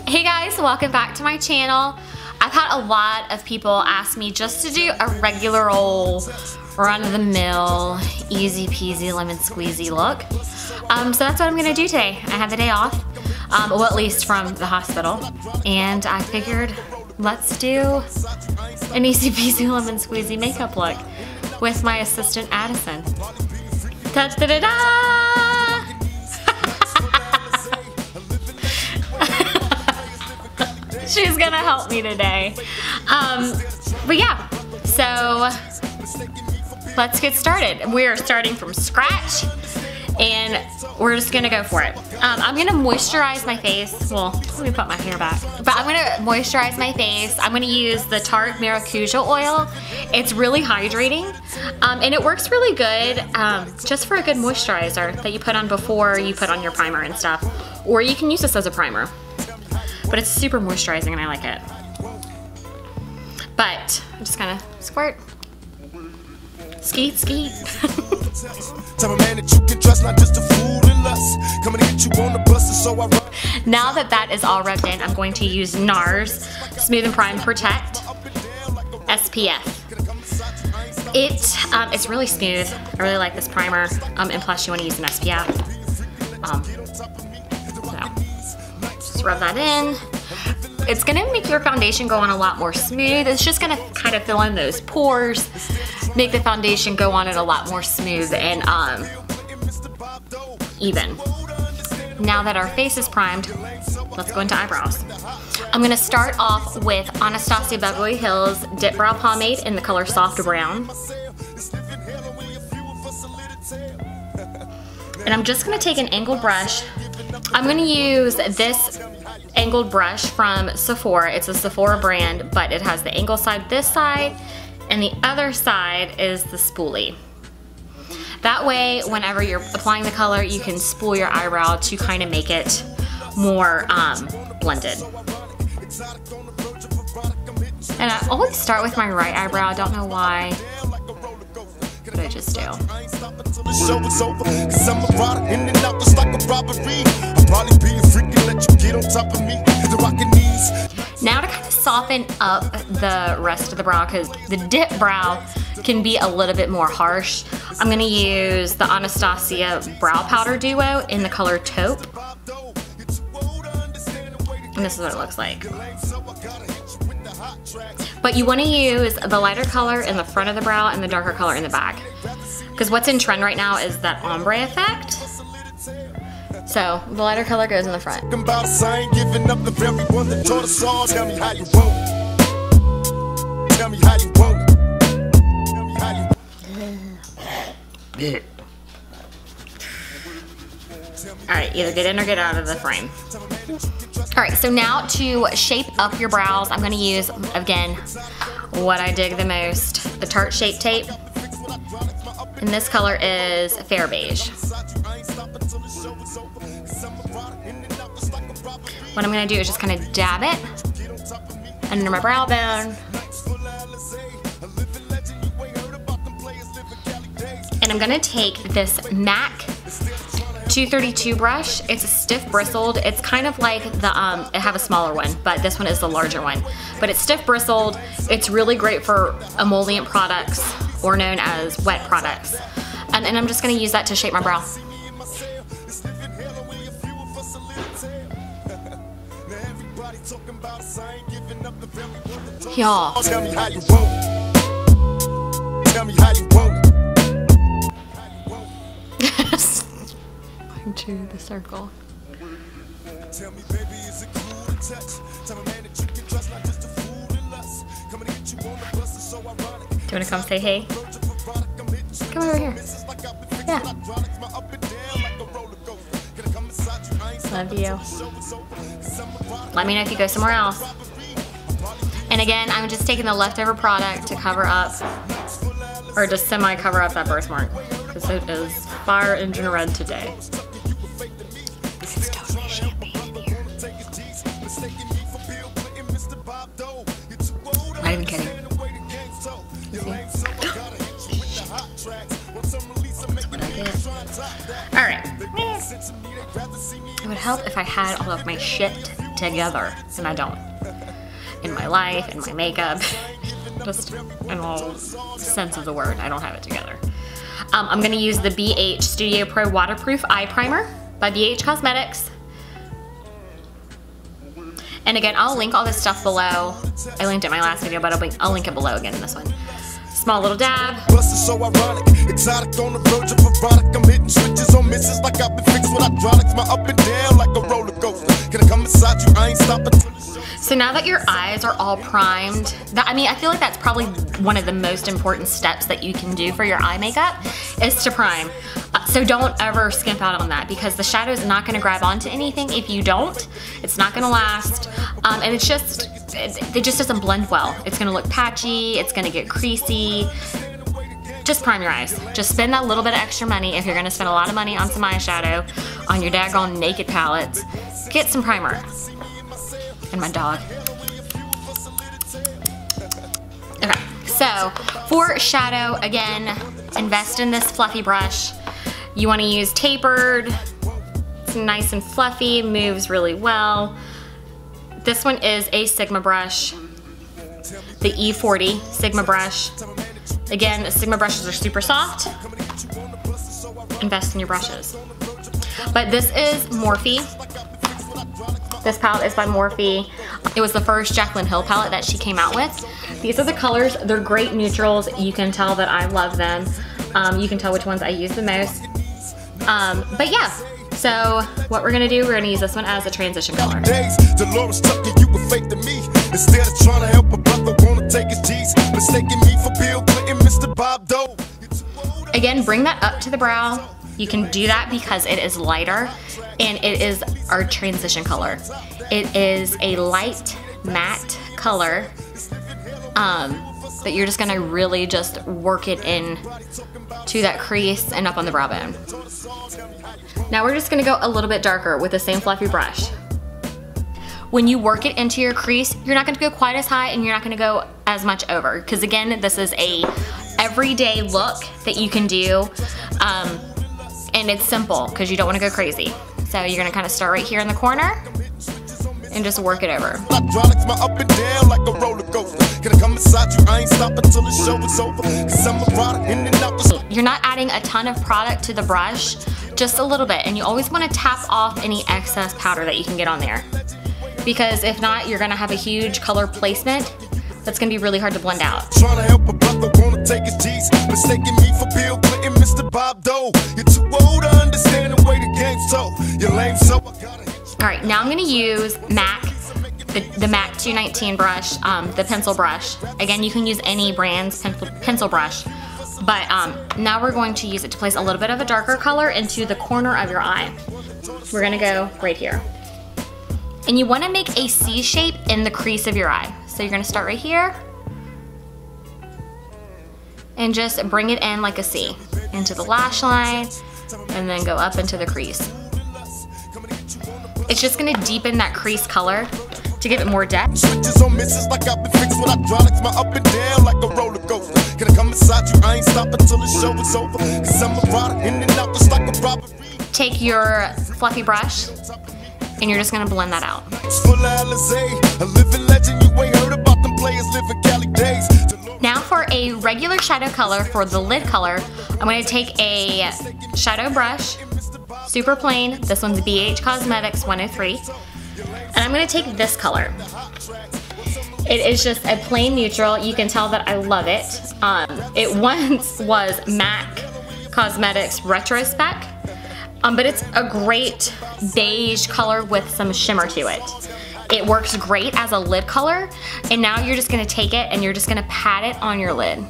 Hey guys, welcome back to my channel. I've had a lot of people ask me just to do a regular old run-of-the-mill, easy peasy lemon squeezy look. So that's what I'm gonna do today. I have the day off, well at least from the hospital, and I figured let's do an easy peasy lemon squeezy makeup look with my assistant Addison. Ta-da-da-da! She's gonna help me today. But yeah, so let's get started. We're starting from scratch and we're just gonna go for it. I'm gonna moisturize my face. Well, let me put my hair back. But I'm gonna moisturize my face. I'm gonna use the Tarte Maracuja oil. It's really hydrating and it works really good just for a good moisturizer that you put on before you put on your primer and stuff. Or you can use this as a primer. But it's super moisturizing and I like it. But I'm just gonna squirt. Skeet, skeet. Now that that is all rubbed in, I'm going to use NARS Smooth and Prime Protect SPF. It's really smooth. I really like this primer, and plus you want to use an SPF. Just rub that in. It's gonna make your foundation go on a lot more smooth. It's just gonna kind of fill in those pores, make the foundation go on it a lot more smooth and even. Now that our face is primed, let's go into eyebrows. I'm gonna start off with Anastasia Beverly Hills Dip Brow Pomade in the color Soft Brown. And I'm just gonna take an angled brush. I'm gonna use this angled brush from Sephora. It's a Sephora brand, but it has the angle side this side, and the other side is the spoolie. That way, whenever you're applying the color, you can spool your eyebrow to kind of make it more blended. And I always start with my right eyebrow. I don't know why, but I just do. Now to kind of soften up the rest of the brow, because the dip brow can be a little bit more harsh, I'm going to use the Anastasia Brow Powder Duo in the color Taupe. And this is what it looks like. But you want to use the lighter color in the front of the brow and the darker color in the back. Because what's in trend right now is that ombre effect. So the lighter color goes in the front. Alright, either get in or get out of the frame. Alright, so now to shape up your brows, I'm going to use, again, what I dig the most, the Tarte Shape Tape. And this color is Fair Beige. What I'm going to do is just kind of dab it under my brow bone. And I'm going to take this MAC 232 brush. It's a stiff bristled. It's kind of like the, I have a smaller one, but this one is the larger one. But it's stiff bristled. It's really great for emollient products or known as wet products. And I'm just gonna use that to shape my brow. Y'all. To the circle. Do you want to come say hey? Come over here. Yeah. Love you. Let me know if you go somewhere else. And again, I'm just taking the leftover product to cover up, or just semi-cover up that birthmark, because it is fire engine red today. It's totally champagne in here. Not even kidding. Alright. It would help if I had all of my shit together, and I don't. In my life, in my makeup, just in all sense of the word, I don't have it together. I'm gonna use the BH Studio Pro Waterproof Eye Primer by BH Cosmetics. And again, I'll link all this stuff below. I linked it in my last video, but I'll link it below again in this one. Small little dab. So ironic, exotic on the verge of erotic. I'm hitting switches on misses like I've been fixed with hydraulics. My up and down like a roller coaster. Can I come inside you? I ain't stopping. So now that your eyes are all primed, I feel like that's probably one of the most important steps that you can do for your eye makeup is to prime. So don't ever skimp out on that, because the shadow is not gonna grab onto anything if you don't. It's not gonna last, and it just doesn't blend well. It's gonna look patchy, it's gonna get creasy. Just prime your eyes. Just spend that little bit of extra money if you're gonna spend a lot of money on some eyeshadow, on your daggone naked palettes. Get some primer. And my dog. Okay, so for shadow, again, invest in this fluffy brush. You wanna use tapered. It's nice and fluffy, moves really well. This one is a Sigma brush, the E40 Sigma brush. Again, Sigma brushes are super soft. Invest in your brushes. But this is Morphe. This palette is by Morphe. It was the first Jaclyn Hill palette that she came out with. These are the colors. They're great neutrals. You can tell that I love them. You can tell which ones I use the most. But yeah, so what we're gonna do, we're gonna use this one as a transition color. Instead of trying to help a brother, wanna take his G's, mistaking me for Bill Clinton, Mr. Bob Dole. Again, bring that up to the brow. You can do that because it is lighter, and it is our transition color. It is a light matte color that you're just gonna really just work it in to that crease and up on the brow bone. Now we're just gonna go a little bit darker with the same fluffy brush. When you work it into your crease, you're not gonna go quite as high and you're not gonna go as much over, because again, this is a everyday look that you can do, and it's simple because you don't wanna go crazy. So you're gonna kind of start right here in the corner and just work it over. You're not adding a ton of product to the brush, just a little bit, and you always wanna tap off any excess powder that you can get on there. Because if not, you're gonna have a huge color placement that's gonna be really hard to blend out. Trying to help a brother, wanna take his G's, mistaking me for Bill Clinton, Mr. Bob Dole. You're too old to understand the way the game's told. You're lame, so I gotta. All right, now I'm gonna use MAC, the MAC 219 brush, the pencil brush. Again, you can use any brand's pencil brush, but now we're going to use it to place a little bit of a darker color into the corner of your eye. We're gonna go right here. And you wanna make a C shape in the crease of your eye. So you're gonna start right here and just bring it in like a C into the lash line and then go up into the crease. It's just gonna deepen that crease color to give it more depth. Switches on misses like I've been fixed with hydraulics, my up and down like a roller coaster. Can I come inside you? I ain't stopping till the show is over. Cause I'm a rider in and out just like a robbery. Take your fluffy brush and you're just gonna blend that out. Now for a regular shadow color, for the lid color, I'm gonna take a shadow brush, super plain. This one's BH Cosmetics 103. And I'm gonna take this color. It is just a plain neutral. You can tell that I love it. It once was MAC Cosmetics Retro Spec. But it's a great beige color with some shimmer to it. It works great as a lid color, and now you're just gonna take it and you're just gonna pat it on your lid.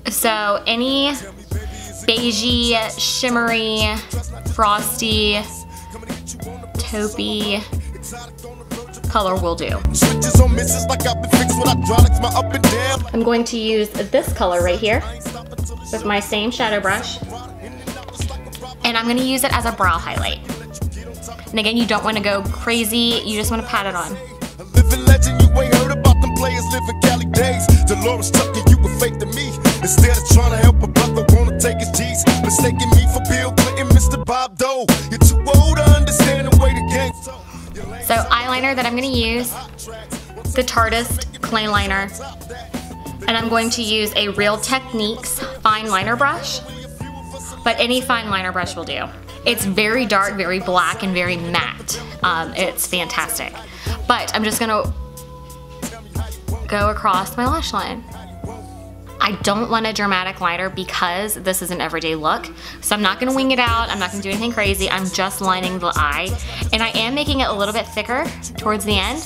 So any beigey, shimmery, frosty, taupey color will do. I'm going to use this color right here with my same shadow brush, and I'm gonna use it as a brow highlight. And again, you don't wanna go crazy, you just wanna pat it on. Instead of trying to help a brother, wanna take his G's, mistaking me for Bill Clinton, Mr. Bob Dole. You're too old to understand. So eyeliner that I'm gonna use, the Tarteist Clay Liner. And I'm going to use a Real Techniques fine liner brush, but any fine liner brush will do. It's very dark, very black, and very matte. It's fantastic. But I'm just gonna go across my lash line. I don't want a dramatic liner because this is an everyday look. So I'm not gonna wing it out, I'm not gonna do anything crazy, I'm just lining the eye. And I am making it a little bit thicker towards the end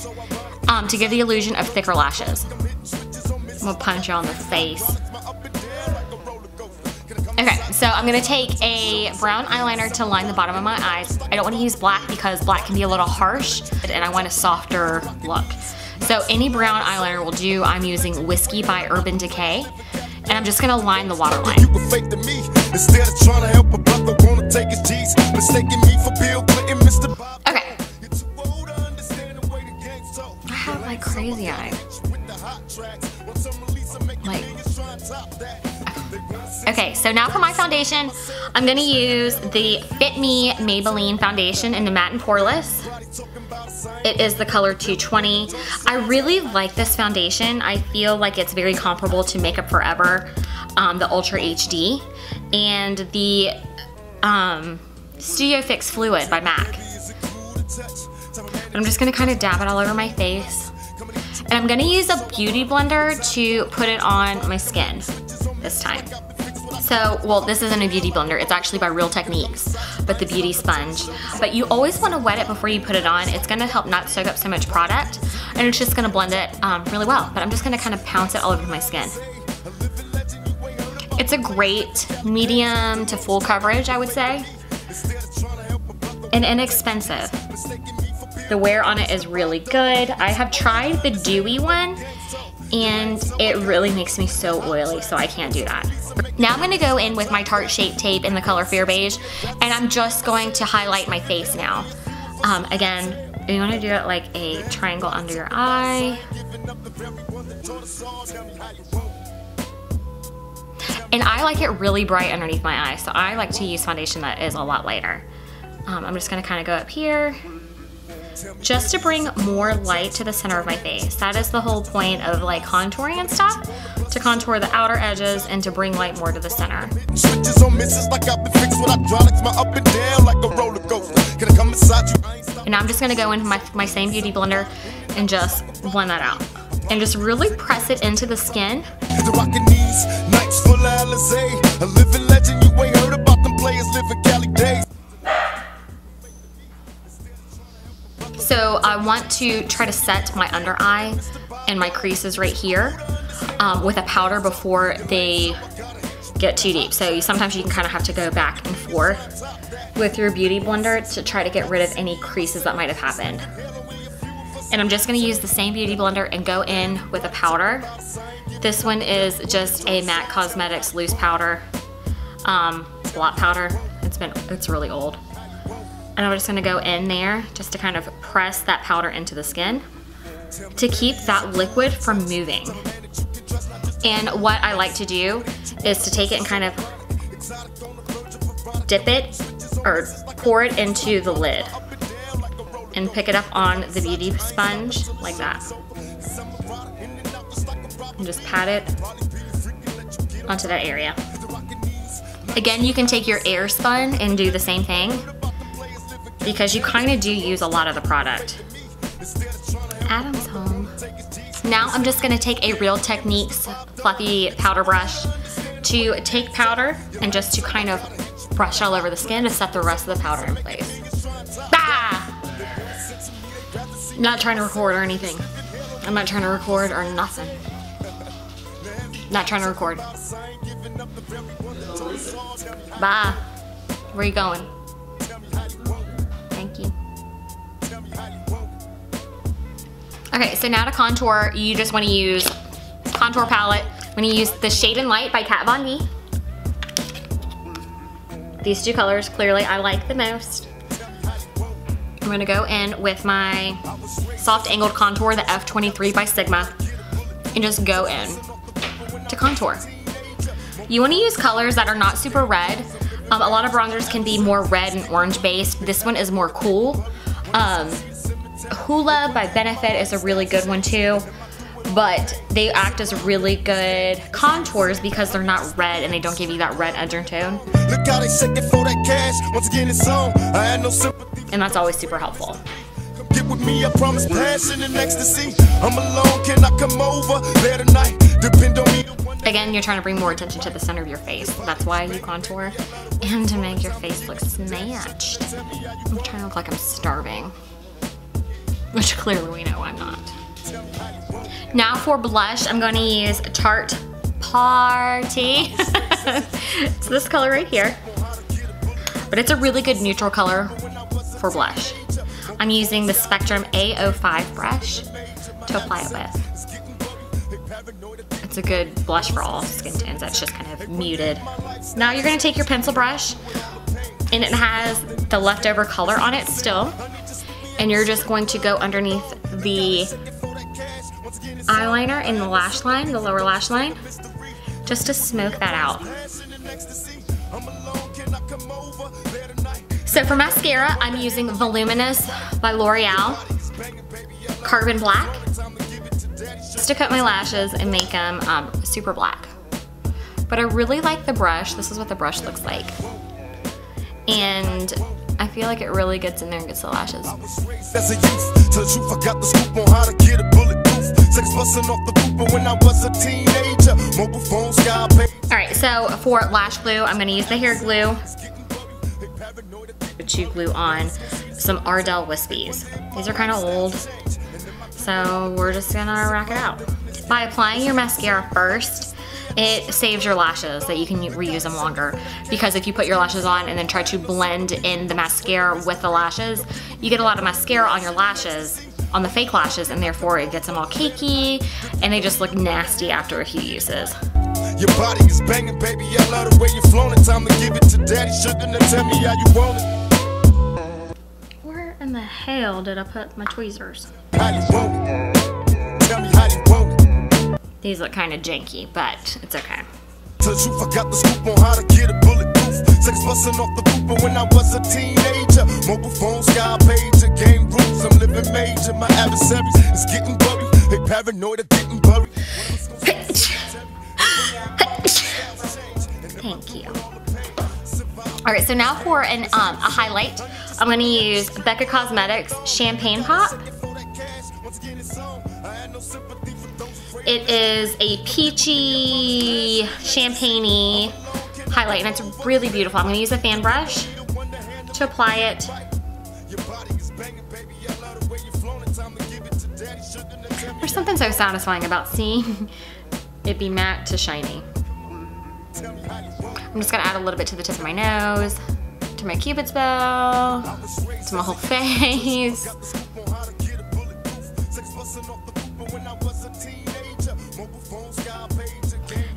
to give the illusion of thicker lashes. I'm gonna punch you on the face. Okay, so I'm gonna take a brown eyeliner to line the bottom of my eyes. I don't wanna use black because black can be a little harsh and I want a softer look. So any brown eyeliner will do. I'm using Whiskey by Urban Decay. And I'm just gonna line the waterline. Okay. I have like crazy eyes. Like, okay, so now for my foundation, I'm gonna use the Fit Me Maybelline foundation in the matte and poreless. It is the color 220. I really like this foundation. I feel like it's very comparable to Makeup Forever, the Ultra HD, and the Studio Fix Fluid by MAC. I'm just gonna kind of dab it all over my face. And I'm gonna use a beauty blender to put it on my skin this time. So, well, this isn't a beauty blender, it's actually by Real Techniques, but the beauty sponge. But you always wanna wet it before you put it on. It's gonna help not soak up so much product, and it's just gonna blend it really well. But I'm just gonna kind of pounce it all over my skin. It's a great medium to full coverage, I would say, and inexpensive. The wear on it is really good. I have tried the dewy one, and it really makes me so oily, so I can't do that. Now I'm gonna go in with my Tarte Shape Tape in the color Fair Beige, and I'm just going to highlight my face now. Again, you wanna do it like a triangle under your eye. And I like it really bright underneath my eye, so I like to use foundation that is a lot lighter. I'm just gonna kinda go up here, just to bring more light to the center of my face. That is the whole point of like contouring and stuff, to contour the outer edges and to bring light more to the center. And now I'm just gonna go into my same beauty blender and just blend that out. And just really press it into the skin. So I want to try to set my under eye and my creases right here with a powder before they get too deep. So sometimes you can kind of have to go back and forth with your beauty blender to try to get rid of any creases that might have happened. And I'm just gonna use the same beauty blender and go in with a powder. This one is just a MAC Cosmetics loose powder, blot powder. It's really old. And I'm just gonna go in there just to kind of press that powder into the skin to keep that liquid from moving. And what I like to do is to take it and kind of dip it or pour it into the lid and pick it up on the beauty sponge like that. And just pat it onto that area. Again, you can take your air spun and do the same thing, because you kind of do use a lot of the product. Adam's home. Now I'm just gonna take a Real Techniques fluffy powder brush to take powder and just to kind of brush all over the skin to set the rest of the powder in place. Ah! I'm not trying to record or anything. I'm not trying to record or nothing. Not trying to record. Bye. Where are you going? Thank you. Okay, so now to contour, you just want to use contour palette. I'm going to use the Shade and Light by Kat Von D. These two colors, clearly, I like the most. I'm going to go in with my Soft Angled Contour, the F23 by Sigma, and just go in to contour. You want to use colors that are not super red. A lot of bronzers can be more red and orange based. This one is more cool. Hoola by Benefit is a really good one too, but they act as really good contours because they're not red and they don't give you that red undertone. Look how they shake it for that cash. Once again, it's on. I had no sympathy. And that's always super helpful. Get with me, I promise passion and ecstasy. I'm alone, can I come over there tonight? Depend on me. Again, you're trying to bring more attention to the center of your face. That's why you contour. And to make your face look snatched. I'm trying to look like I'm starving. Which clearly we know I'm not. Now for blush, I'm going to use Tarte Party. It's this color right here. But it's a really good neutral color for blush. I'm using the Spectrum A05 brush to apply it with. It's a good blush for all skin tones that's just kind of muted. Now you're going to take your pencil brush, and it has the leftover color on it still, and you're just going to go underneath the eyeliner in the lash line, the lower lash line, just to smoke that out. So for mascara, I'm using Voluminous by L'Oreal, Carbon Black, just to cut my lashes and make them super black. But I really like the brush. This is what the brush looks like. And I feel like it really gets in there and gets the lashes. As a youth, tell the truth, I got the scoop on how to get a bulletproof. Sex busting off the roof, when I was a teenager. Mobile phones got paid. Alright, so for lash glue, I'm going to use the hair glue. But you glue on some Ardell Wispies. These are kind of old, so we're just going to rack it out. By applying your mascara first, it saves your lashes, that you can reuse them longer. Because if you put your lashes on and then try to blend in the mascara with the lashes, you get a lot of mascara on your lashes, on the fake lashes, and therefore it gets them all cakey and they just look nasty after a few uses. Your body is banging, baby. I love the way you flown it. Time to give it to daddy. Sugar, now tell me how you want it. Where in the hell did I put my tweezers? How you want it? Tell me how you want it. These look kind of janky, but it's okay. Tell the truth, I got the scoop on how to get a bulletproof. Sex busting off the roof, but when I was a teenager, mobile phones got pager, game rules. I'm living major. My adversaries is getting worried. They paranoid of getting buried. Thank you. Alright, so now for a highlight, I'm going to use Becca Cosmetics Champagne Pop. It is a peachy, champagne-y highlight, and it's really beautiful. I'm going to use a fan brush to apply it. There's something so satisfying about seeing it be matte to shiny. I'm just gonna add a little bit to the tip of my nose, to my cupid's bow, to my whole face.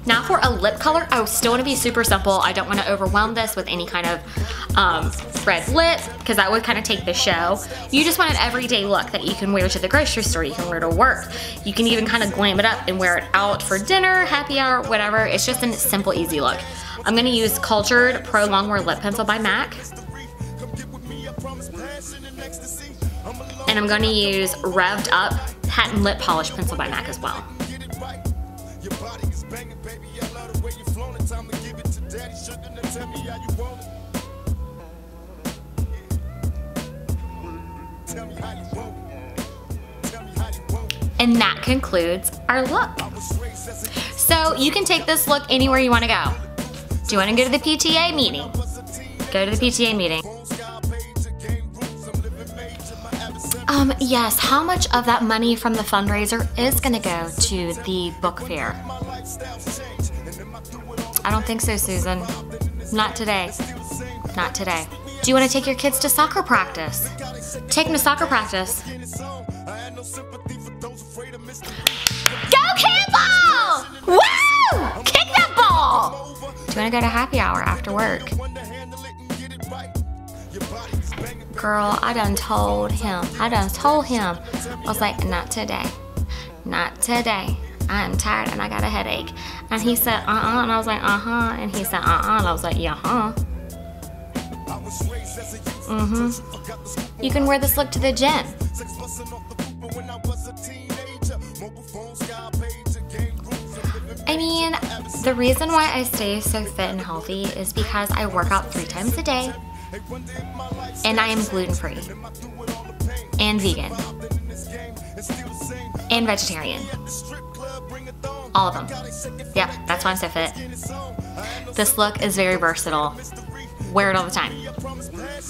Now for a lip color, I still want to be super simple. I don't want to overwhelm this with any kind of red lip, because that would kind of take the show. You just want an everyday look that you can wear to the grocery store, you can wear to work. You can even kind of glam it up and wear it out for dinner, happy hour, whatever. It's just a simple, easy look. I'm going to use Cultured Pro Longwear Lip Pencil by MAC. And I'm going to use Revved Up Patent Lip Polish Pencil by MAC as well. And that concludes our look. So you can take this look anywhere you want to go. Do you want to go to the PTA meeting? Go to the PTA meeting. Yes, how much of that money from the fundraiser is going to go to the book fair? I don't think so, Susan. Not today. Not today. Do you want to take your kids to soccer practice? Take them to soccer practice. Go Campbell! Woo! Kick that ball! Do you want to go to happy hour after work? Girl, I done told him. I was like, not today. Not today. I'm tired and I got a headache. And he said, uh-uh. And I was like, uh-huh. And he said, uh-uh. And I was like, yeah, huh. You can wear this look to the gym. I mean, the reason why I stay so fit and healthy is because I work out 3 times a day, and I am gluten-free, and vegan, and vegetarian. All of them. Yep, that's why I'm so fit. This look is very versatile. Wear it all the time.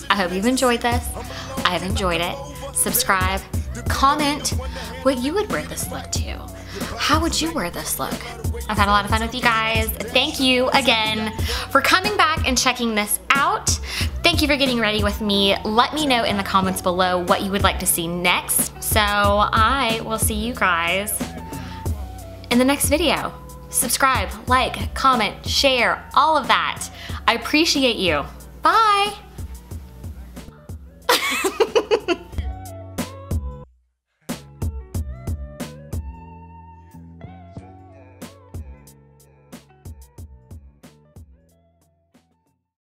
I hope you've enjoyed this. I have enjoyed it. Subscribe, comment what you would wear this look to. How would you wear this look? I've had a lot of fun with you guys. Thank you again for coming back and checking this out. Thank you for getting ready with me. Let me know in the comments below what you would like to see next. So I will see you guys in the next video. Subscribe, like, comment, share, all of that. I appreciate you. Bye.